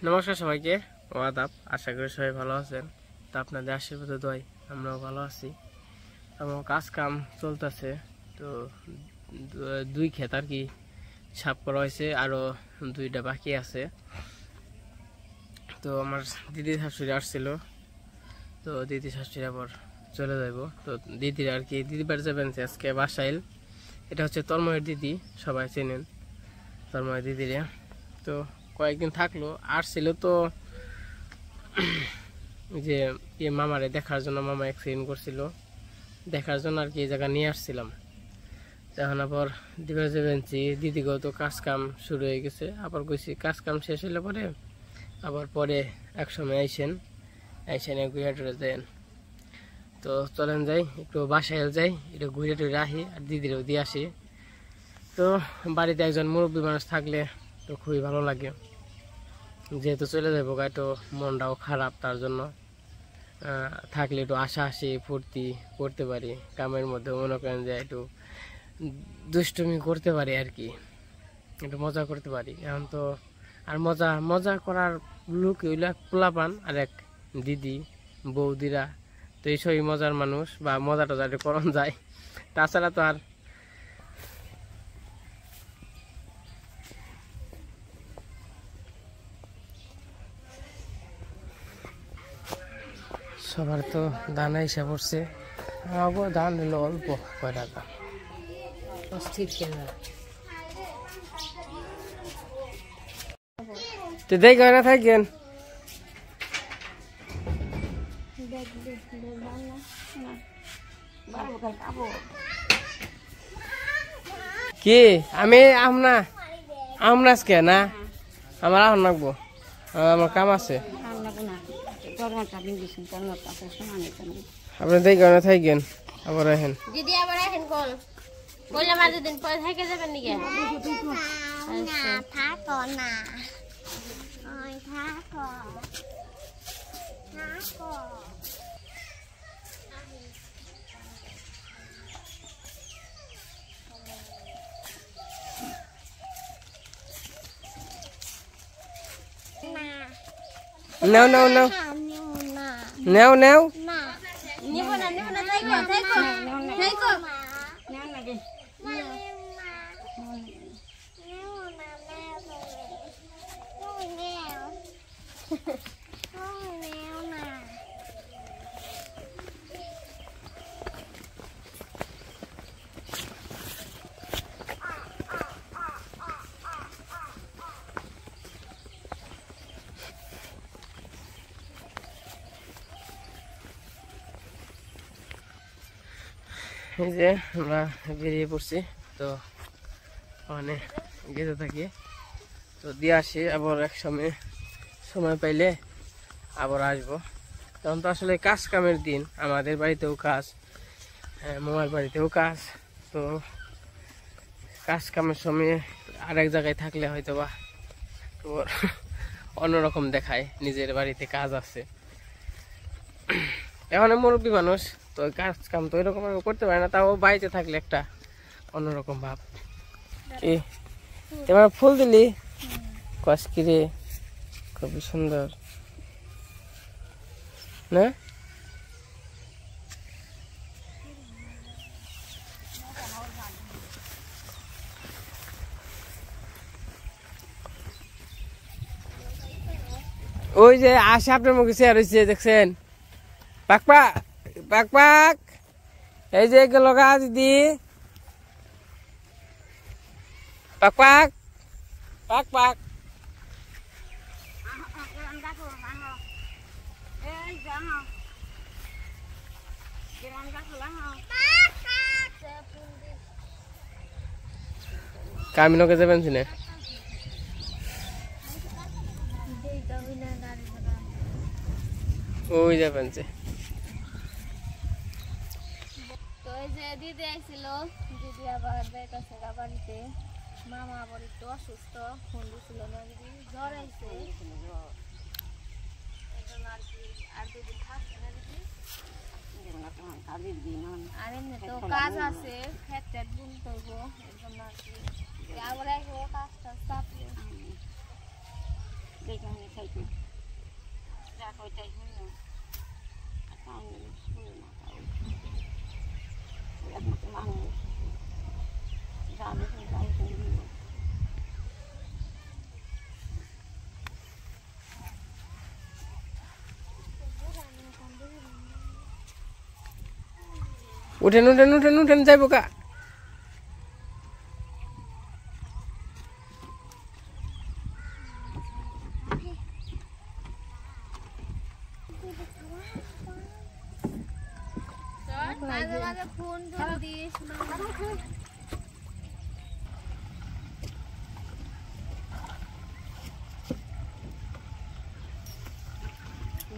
নমস্কার সবাইকে, আদাব। আশা করি সবাই ভালো আছেন। তো আপনাদের আশীর্বাদে দোয়াই আমরাও ভালো আছি। আমার কাজ কাম চলতেছে। তো দুই ক্ষেত আর কি সাফ করা হয়েছে, আরও দুইটা বাকি আছে। তো আমার দিদি শাশুড়ি আসছিল, তো দিদি শাশুড়ি আবার চলে যাব। তো দিদির আর কি দিদি বাড়ি যাবেন আজকে বাসাইল। এটা হচ্ছে তন্ময়ের দিদি, সবাই চেনেন তন্ময়ের দিদিরে। তো কয়েকদিন থাকলো, আসছিল তো যে মামারে দেখার জন্য। মামা অ্যাক্সিডেন্ট করছিল, দেখার জন্য আর কি এই জায়গা নিয়ে আসছিলাম। তখন আবার দিবে যাবেনছি, দিদিকেও তো কাজ কাম শুরু হয়ে গেছে। আবার কইছি কাজ কাম শেষ হলে পরে আবার পরে এক সময় আইসেন ঘুরে টুরে দেন। তো চলেন যাই, একটু বাসায় যাই, একটু ঘুরে টুরে আসি আর দিদিরও দিয়ে আসি। তো বাড়িতে একজন মুরব্বী মানুষ থাকলে তো খুবই ভালো লাগে। যেহেতু চলে যাবো একটু মনটাও খারাপ, তার জন্য থাকলে একটু আশা হাসি ফুর্তি করতে পারি। কামের মধ্যে মনে করেন যে একটু দুষ্টুমি করতে পারি আর কি, একটু মজা করতে পারি। এখন তো আর মজা করার লোক হইল এক পোলাপান আর এক দিদি বৌদিরা। তো এইসবই মজার মানুষ, বা মজাটা যাতে করণ যায়। তাছাড়া তো আর সবার তো দানা হিসাব পড়ছে। আমার ধান হলো অল্প কয় টাকা, অস্থির কেনা। তো দেখ না থাকেন কি আমি আমনাজকে না, আমার আহ নাকবো, আমার কাম আছে। আপনি দেখে না থাকেন, আবার আহেন। দিদি আবার আহেন কোন বললাম আর দুদিন পরে থেকে যাবেন নাকি? থাকো না, ওই থাকো থাকো। নাও নাও নাও নাও নাও নিব না থাকো থাকো থাকো এই যে আমরা বেরিয়ে পড়ছি। তো ওখানে গেতে থাকি, তো দিয়ে আসি। আবার এক সময় পাইলে আবার আসবো। তখন তো আসলে কাজ কামের দিন, আমাদের বাড়িতেও কাজ, মামার বাড়িতেও কাজ। তো কাজ কামের সময় আরেক জায়গায় থাকলে হয়তো বা তোর অন্যরকম দেখায়, নিজের বাড়িতে কাজ আছে। এখন মুরব্বী মানুষ, তো কাজ কাম তো এরকম করতে পারে না, তাও বাড়িতে থাকলে একটা অন্যরকম ভাব। কি তোমার ফুল দিলি কসকিরে, খুবই সুন্দর না? ওই যে আসে আপনার মুখে চেয়ার হয়েছে, দেখছেন? পাক পাক পাক পাক, এই যে গেল গা দিদি, পাক পাক পাক পাক। কামিনকে যাবেন সিনে, ওই যাবেন যে। তো এই যে দিদি আইছিল, দিদি আবার বেকাছে বাড়িতে। মামা আবার একটু অসুস্থ, ফোন দিছিল না, দিদি জ্বর আইছে। আর দুদিন থাকছে না দিদি, আর এমনি তো কাজ আছে, খেত টেট বুনতে হইব, এর জন্য আর কি আবার কাজ টাজ চাপলে উঠেন উঠেন উঠেন উঠেন যাইব কা মাঝে মাঝে ফোন দিস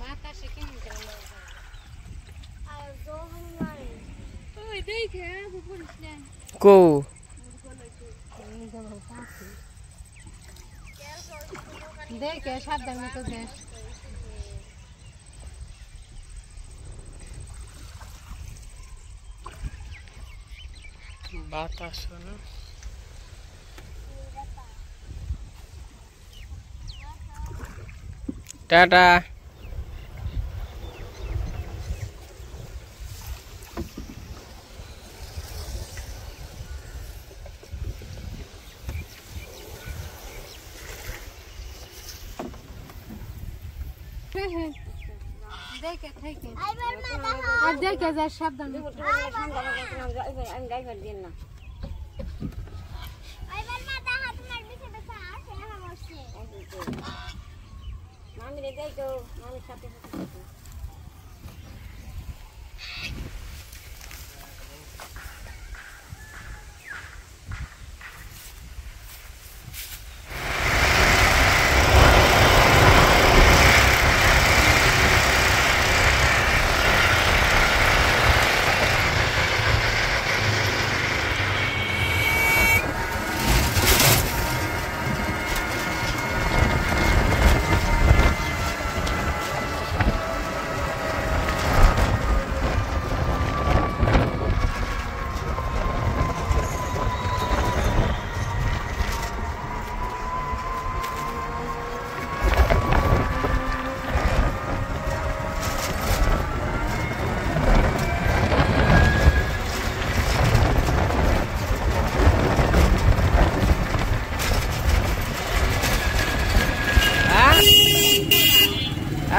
বাতাসে কেমন করে আর জোহর মারে ওই দেখে বুঝিস না কো দেখে সাবধান মতো দেশ বাতাস না টাটা দেখে থেকে আর দেখে যা সাবধান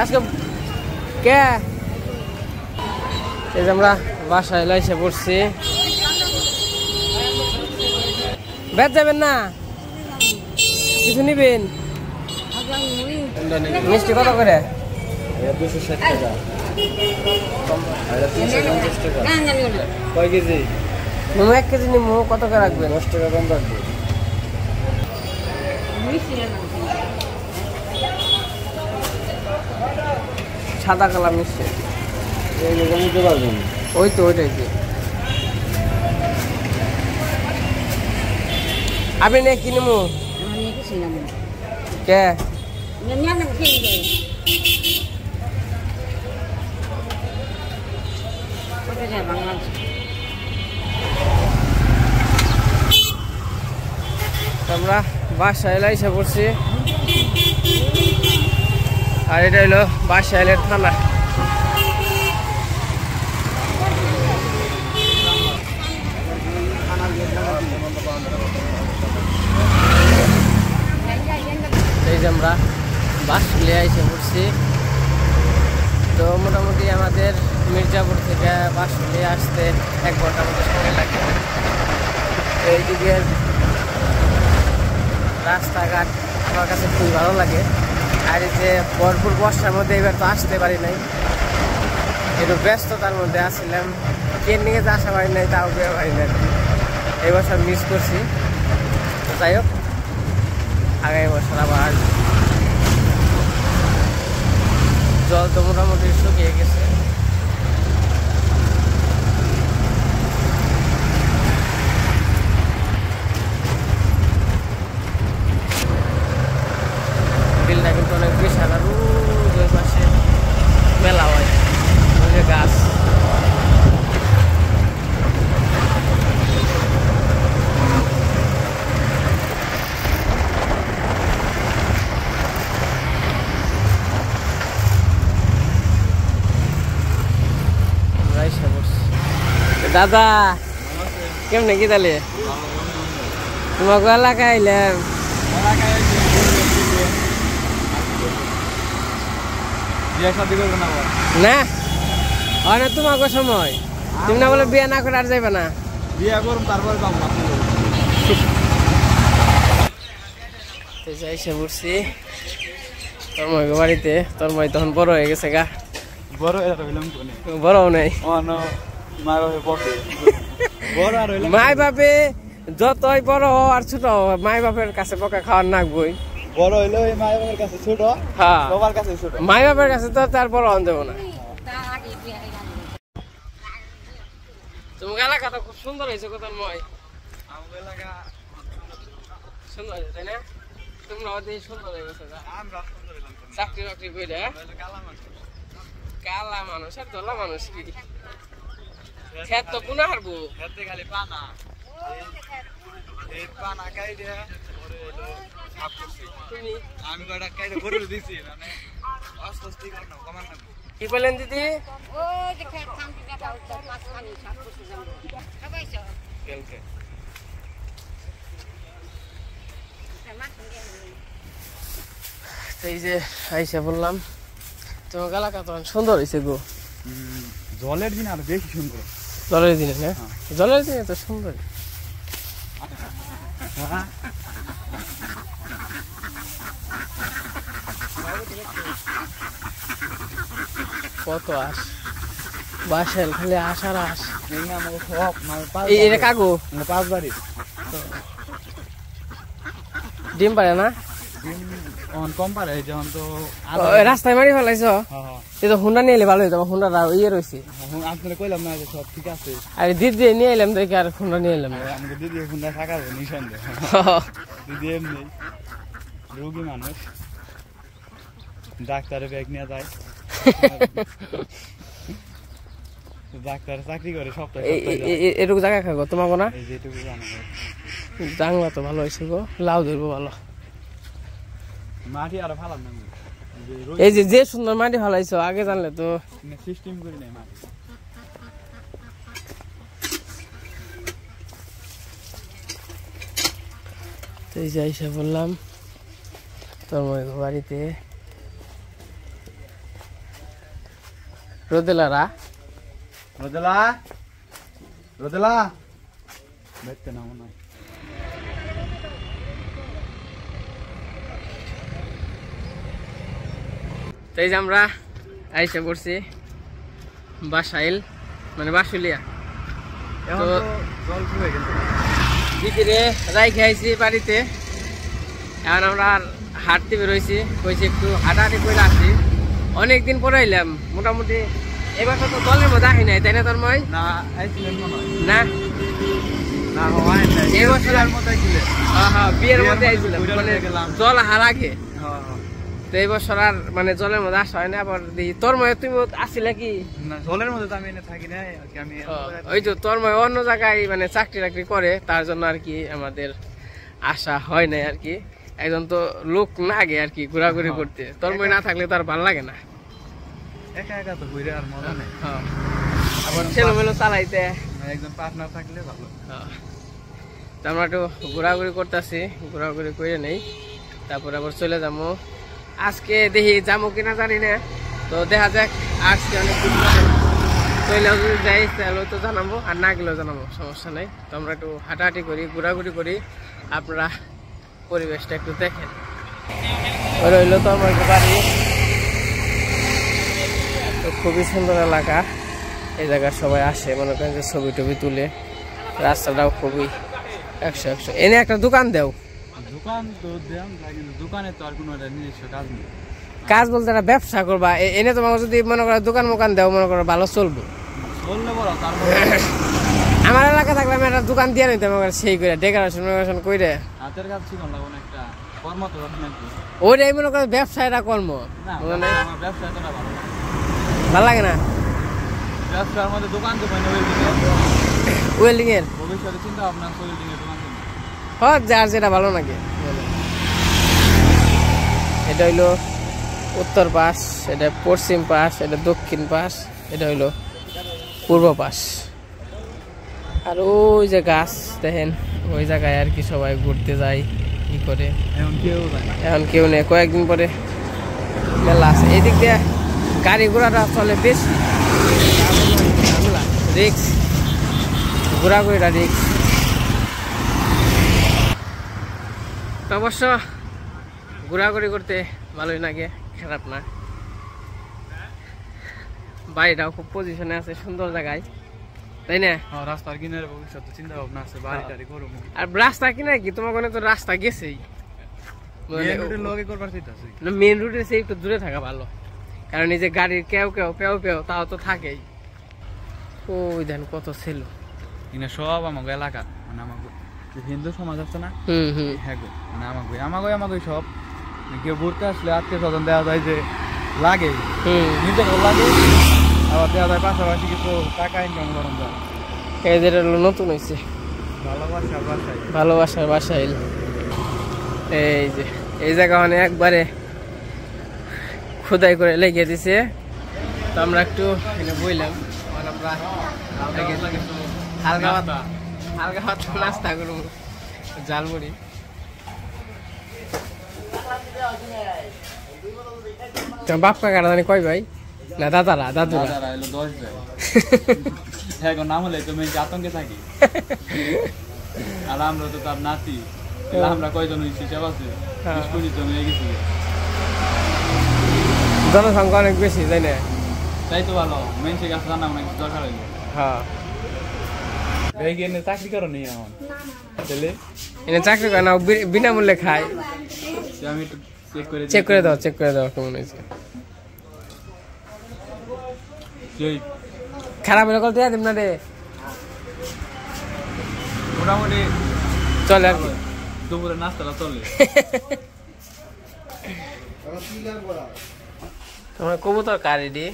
আজকে কে এই যে আমরা বাসায় লাইসে পড়ছি বেদ যাবেন না কিছু নিবেন মিষ্টি কত করে 260 টাকা আর 350 টাকা কয় কেজি মোমো 1 কেজি নিমো কত করে রাখবেন 10 টাকা কম রাখবো সাদা কালার মিষ্টি এই লোক নিতে পারবেন ওই তো ওইটাই কি আপনি নে কি নিমো কে আমরা বাসায় লাইসে পড়ছি আর এটা হলো বাসাইলের থানা এই যে আমরা বাস নিয়ে এসে পড়ছি তো মোটামুটি আমাদের মির্জাপুর থেকে বাস নিয়ে আসতে 1 ঘন্টার মতো সময় লাগে এইদিকে রাস্তাঘাট আমার কাছে খুবই ভালো লাগে আর এই যে ভরপুর বর্ষার মধ্যে এবার তো আসতে পারি নাই একটু ব্যস্ততার মধ্যে আসছিলাম ট্রেন নিয়ে যে আসা পারি নাই তাও বের পারি না এই বছর মিস করছি তো যাই হোক আগামী বছর আবার জল তো মোটামুটি শুকিয়ে গেছে বিলটা কিন্তু অনেক বিশাল আর ওই পাশে মেলা হয় ওই যে গাছ দাদা কেমনে কি তাহলে তোমাকে এলাকা আইলাম না হয় না তোমাকে সময় তুমি না বলে বিয়ে না করে আর যাইবে না বিয়ে করুন তারপরে এসে পড়ছি তন্ময় বাড়িতে তন্ময় তখন বড় হয়ে গেছে গা বড় নেই মাই বাপে যতই বড় আর ছোট মাই বাপের কাছে পকা খাওয়ার নাকবই বড় হইলে মাই বাপের কাছে ছোট হ্যাঁ সবার কাছে ছোট মাই বাপের কাছে তো তার বড় হন যাবো না তোমার এলাকাটা খুব সুন্দর হয়েছে কোথাও ময় সুন্দর হয়েছে তাই না তোমরা সুন্দর হয়ে গেছে চাকরি বাকরি করে কালা মানুষ আর দলা মানুষ কি খেত তো পুনা হারবো খালি পানা পানা খাই দিয়ে আমি কয়টা কাইটা করে দিছি মানে অস্বস্তি করনো কমান না কি বলেন দিদি এই যে আইসা বললাম তোমার এলাকা তো সুন্দর হয়েছে গো জলের দিন আরো বেশি সুন্দর জলের দিনে না জলের দিনে তো সুন্দর কত আস বাসাল খালি আসার আস এটা কাকু 5 বাড়ি ডিম পারে না কম পারে যখন তো রাস্তায় মারি ফেলাইছ এই তো হুন্ডা নিয়ে এলে ভালো হইতো হুন্ডা ইয়ে রয়েছে আপনার কইলাম না যে সব ঠিক আছে আরে দিদি নিয়ে এলাম দেখি আর হুন্ডা নিয়ে এলাম আমাকে দিদি হুন্ডা থাকাবো নিঃসন্দেহ দিদি এমনি রোগী মানুষ ডাক্তারে ব্যাগ নিয়ে যায় ডাক্তার চাকরি করে সপ্তাহে এটুকু জায়গা খাবো তোমাকে না এই যেটুকু জানলা তো ভালো হয়েছে গো লাউ ধরবো ভালো মাটি আরো ভালো না এই যে সুন্দর মাটি ভালাইছো আগে জানলে তো সিস্টেম করি নাই মাটি তো এই যে আইসা বললাম তোমার বাড়িতে রোদেলা দেখতে না মনে হয় তো এই যে আমরা আইসা পড়ছি বাসাইল মানে বাসুলিয়া তো জল শুয়ে গেছে দিদিরে রাইখে আইছি বাড়িতে এখন আমরা হাঁটতে বেরোইছি কইছি একটু হাঁটাহাঁটি করে আসছি অনেকদিন পরে আইলাম মোটামুটি এবার তো দলের মধ্যে আসি নাই তাই না তোর মই না আইছিলেন মনে হয় না না হয় না এই বছরের মতো আইছিলেন হ্যাঁ বিয়ের মধ্যে আইছিলাম মানে জল হার আগে হ্যাঁ তো এই বছর আর মানে জলের মধ্যে আসা হয় না আবার দেখি তোর ময় তুমি আসছিলে কি না জলের মধ্যে তো আমি এনে থাকি না আমি ওই তো তোর ময় অন্য জায়গায় মানে চাকরি টাকরি করে তার জন্য আর কি আমাদের আসা হয় না আর কি একজন তো লোক লাগে আর কি ঘোরাঘুরি করতে তোর ময় না থাকলে তো আর ভালো লাগে না একা একা তো ঘুরে আর মজা নেই আবার ছেলেমেলো চালাইতে একজন পার্টনার থাকলে ভালো তো আমরা একটু ঘোরাঘুরি করতেছি ঘোরাঘুরি করে নেই তারপর আবার চলে যাবো আজকে দেখি যাবো কিনা জানি না তো দেখা যাক আজকে অনেক চলেও যদি যাই তাহলে তো জানাবো আর না গেলেও জানাবো সমস্যা নেই তো আমরা একটু হাঁটাহাঁটি করি ঘোরাঘুরি করি আপনারা পরিবেশটা একটু দেখেন রইল তো আমার বাড়ি তো খুবই সুন্দর এলাকা এই জায়গায় সবাই আসে মনে করেন যে ছবি টবি তুলে রাস্তাটাও খুবই 100 এনে একটা দোকান দেও দোকান তো দেন কিন্তু দোকানে তো আর কোনো নিজস্ব কাজ নেই কাজ বলতে একটা ব্যবসা করবা এনে তোমাকে যদি মনে করো দোকান মোকান দেও মনে করো ভালো চলবে চললে বলো তারপর আমার এলাকা থাকলে আমি একটা দোকান দিয়ে নিতাম সেই করে ডেকোরেশন করে হাতের কাজ ছিল না কোনো একটা কর্ম তো নাকি ওইটাই মনে করো ব্যবসা এটা কর্ম না আমার ব্যবসা এতটা ভালো লাগে না ব্যবসার মধ্যে দোকান তো পাইনি ওয়েল্ডিং এর ভবিষ্যতে চিন্তা ভাবনা ওয়েল্ডিং এর দোকান হ্যাঁ যার যেটা ভালো লাগে এটা হইলো উত্তর পাশ এটা পশ্চিম পাশ এটা দক্ষিণ পাশ এটা হইলো পূর্ব পাশ আর ওই যে গাছ দেখেন, ওই জায়গায় আর কি সবাই ঘুরতে যায় কি করে। এখন কেউ নেই, কয়েকদিন পরে মেলা আছে। এদিক দিয়ে গাড়ি ঘোড়াটা চলে বেশি, রিক্স, ঘোরাঘুরিটা রিক্স। অবশ্য ঘোরাঘুরি করতে ভালোই লাগে, খারাপ না। বাড়িটাও খুব পজিশনে আছে, সুন্দর জায়গায়, তাই না? রাস্তার কিনারে ভবিষ্যৎ চিন্তা ভাবনা আছে, বাড়ি টাড়ি করব। আর রাস্তা কিনারে কি তোমার ওখানে তো রাস্তা গেছেই, মেন রুটের সে একটু দূরে থাকা ভালো, কারণ এই যে গাড়ির কেউ কেউ পেও পেও তাও তো থাকেই। ওই দেন কত ছিল সব আমাকে এলাকা, মানে আমাকে হিন্দু সমাজ আছে না, হ্যাঁ গো, মানে আমাকে সব কেউ ঘুরতে আসলে আত্মীয় স্বজন দেওয়া যায়, যে লাগে নিজে লাগে, আবার দেওয়া যায় পাশাপাশি কিছু টাকা ইনকাম করা যায়। এদের নতুন হয়েছে ভালোবাসার বাসাইল। এই যে এই জায়গা মানে একবারে খোদাই করে লেগে দিছে। তো আমরা একটু এখানে বইলাম, হালকা ভাত নাস্তা করবো, জালমুড়ি। বাপ কাকারা জানি কয় ভাই? না দাদারা, দাদুরা 10 ভাই। এখন নাম হলে তুমি আতঙ্কে থাকি, আর আমরা তো তার নাতি, আমরা কয়জন হয়েছি সব আছে, 20 জন হয়ে গেছি। জনসংখ্যা অনেক বেশি, তাই না? তাই তো ভালো, মেনসে কাছে জানা অনেক দরকার হইলো। হ্যাঁ, চাকরি করো নি এখন? এনে চাকরি করে না, বিনামূল্যে খায়। আমি একটু চেক করে দাও কেমন হয়েছে। খারাপ হলে কল দেয়া দেব না রে, মোটামুটি চলে আর কি, দুপুরে নাস্তাটা চলে। তোমার কবুতর কারি দি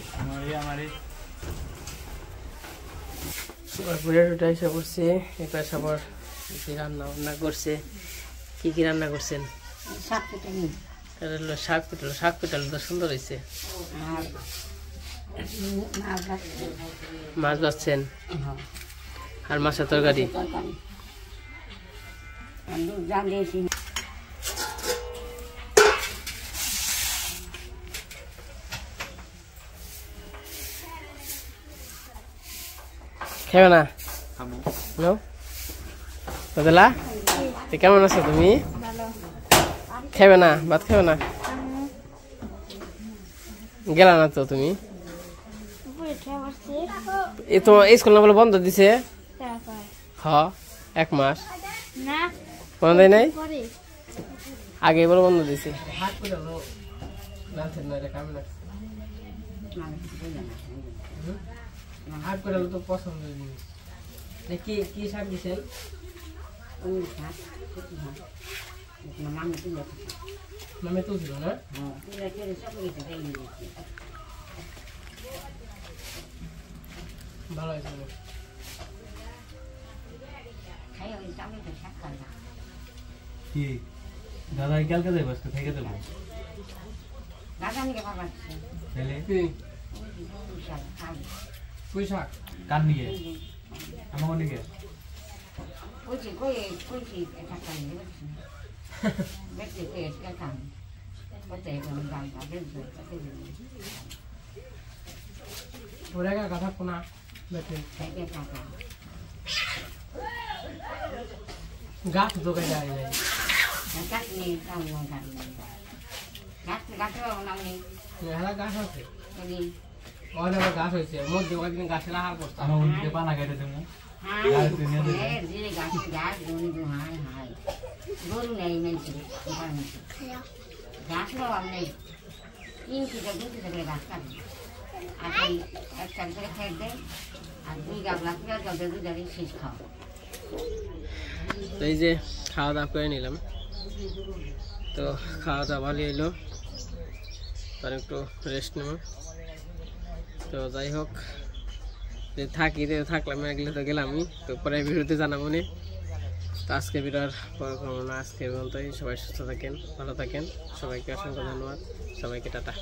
এসে করছে। এবার সবার রান্না বান্না করছে। কি কি রান্না করছেন? শাক পিটাল তো সুন্দর হয়েছে। মাছ ভাজছেন আর মাছের তরকারি। খাবে না? কেমন আছো তুমি? খাবে না? ভাত খাবে না? গেলা না তো তুমি? তোমার স্কুল না বলে বন্ধ দিছে? হ্যাঁ, 1 মাস বন্ধ দেয় নাই, আগে বলে বন্ধ দিছে। তো পছন্দ কি কি শাক দিছেন? নামে তো ছিল না, ভালো হয়েছে। কি দাদা কালকে যাই বসতে থেকে দেবো পুঁই শাক কার নিয়ে আমার নিয়ে কথা শোনা গাছ দোকান যায় নাই, গাছ আছে অনেক গাছ হয়েছে মধ্যে কয়েকদিন গাছের আহার করতাম। আমার পানা কেটে দেবো গরু নেই গাছ নেই, 3 থেকে 2 থেকে গাছ কাটে আর একটা করে খেয়ে দেয় আর 2 গাবলা করে 2 গাড়ি শেষ খাওয়া। তো এই যে খাওয়া দাওয়া করে নিলাম, তো খাওয়া দাওয়া ভালো এলো, তার একটু রেস্ট নেব। তো যাই হোক, থাকলাম এগুলো তো গেলামই, তো পরে ভিডিওতে জানাবো নি। তো আজকে ভিডিওর পর না, আজকে পর্যন্তই। সবাই সুস্থ থাকেন, ভালো থাকেন, সবাইকে অসংখ্য ধন্যবাদ, সবাইকে টাটা।